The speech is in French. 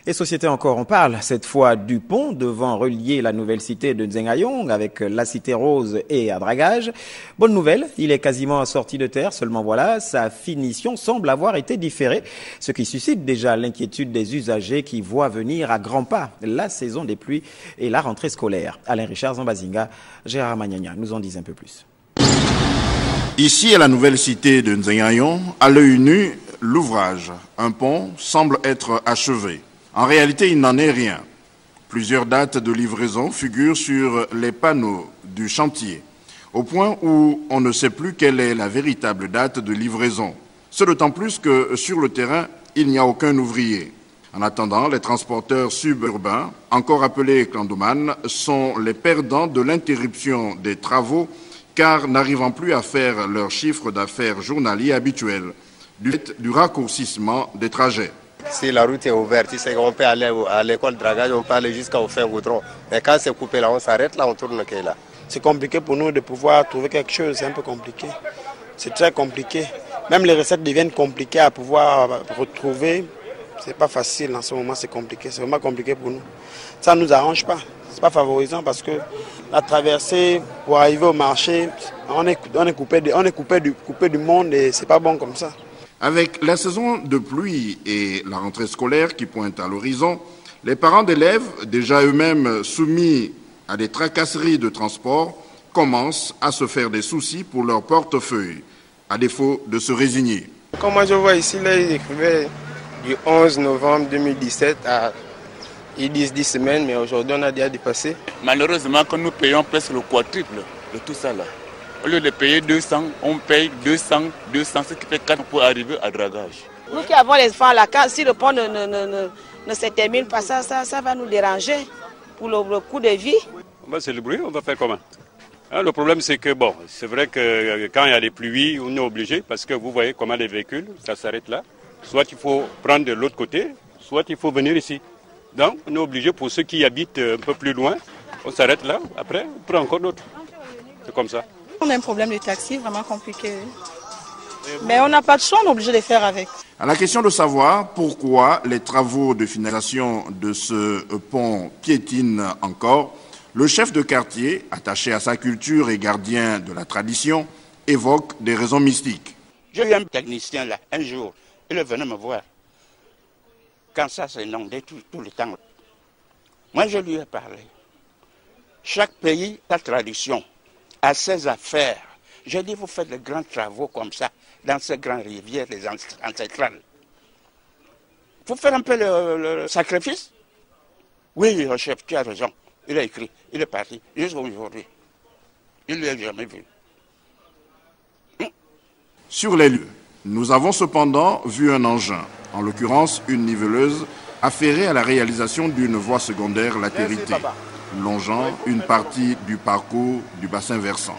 Et société encore, on parle cette fois du pont devant relier la nouvelle cité de Nzengayong avec la cité rose et à dragage. Bonne nouvelle, il est quasiment sorti de terre, seulement voilà, sa finition semble avoir été différée, ce qui suscite déjà l'inquiétude des usagers qui voient venir à grands pas la saison des pluies et la rentrée scolaire. Alain Richard Zambazinga, Gérard Magnagna nous en disent un peu plus. Ici, à la nouvelle cité de Nzengayong, à l'œil nu, l'ouvrage, un pont, semble être achevé. En réalité, il n'en est rien. Plusieurs dates de livraison figurent sur les panneaux du chantier, au point où on ne sait plus quelle est la véritable date de livraison. C'est d'autant plus que sur le terrain, il n'y a aucun ouvrier. En attendant, les transporteurs suburbains, encore appelés clandomans, sont les perdants de l'interruption des travaux car n'arrivant plus à faire leur chiffre d'affaires journalier habituel du raccourcissement des trajets. Si la route est ouverte, c'est qu'on peut aller à l'école de dragage, on peut aller jusqu'au fin goudron. Mais quand c'est coupé là, on s'arrête là, on tourne là. C'est compliqué pour nous de pouvoir trouver quelque chose, c'est un peu compliqué. C'est très compliqué. Même les recettes deviennent compliquées à pouvoir retrouver. C'est pas facile en ce moment, c'est compliqué. C'est vraiment compliqué pour nous. Ça ne nous arrange pas. C'est pas favorisant parce que la traversée pour arriver au marché, on est coupé du monde et c'est pas bon comme ça. Avec la saison de pluie et la rentrée scolaire qui pointe à l'horizon, les parents d'élèves, déjà eux-mêmes soumis à des tracasseries de transport, commencent à se faire des soucis pour leur portefeuille, à défaut de se résigner. Comme moi je vois ici, là, ils écrivaient du 11 novembre 2017 à... Ils disent 10 semaines, mais aujourd'hui on a déjà dépassé. Malheureusement, quand nous payons presque le quadruple de tout ça là. Au lieu de payer 200, on paye 200, ce qui fait 4 pour arriver à dragage. Nous qui avons les enfants à la case, si le pont ne se termine pas, ça va nous déranger pour le coût de vie. C'est le bruit, on va faire comment? Le problème c'est que bon, c'est vrai que quand il y a des pluies, on est obligé parce que vous voyez comment les véhicules, ça s'arrête là. Soit il faut prendre de l'autre côté, soit il faut venir ici. Donc on est obligé pour ceux qui habitent un peu plus loin, on s'arrête là, après on prend encore d'autres. C'est comme ça. On a un problème de taxi vraiment compliqué. Mais on n'a pas de choix, on est obligé de faire avec. À la question de savoir pourquoi les travaux de finalisation de ce pont piétinent encore, le chef de quartier, attaché à sa culture et gardien de la tradition, évoque des raisons mystiques. J'ai eu un technicien là, un jour, il est venu me voir. Quand ça s'est inondé tout le temps. Moi, je lui ai parlé. Chaque pays a sa tradition, a ses affaires. J'ai dit, vous faites de grands travaux comme ça, dans ces grandes rivières, les ancestrales. Il faut faire un peu le sacrifice. Oui, chef, tu as raison. Il a écrit, il est parti, jusqu'à aujourd'hui. Il ne l'a jamais vu. Sur les lieux, nous avons cependant vu un engin, en l'occurrence une niveleuse, affairée à la réalisation d'une voie secondaire latérité, longeant une partie du parcours du bassin versant.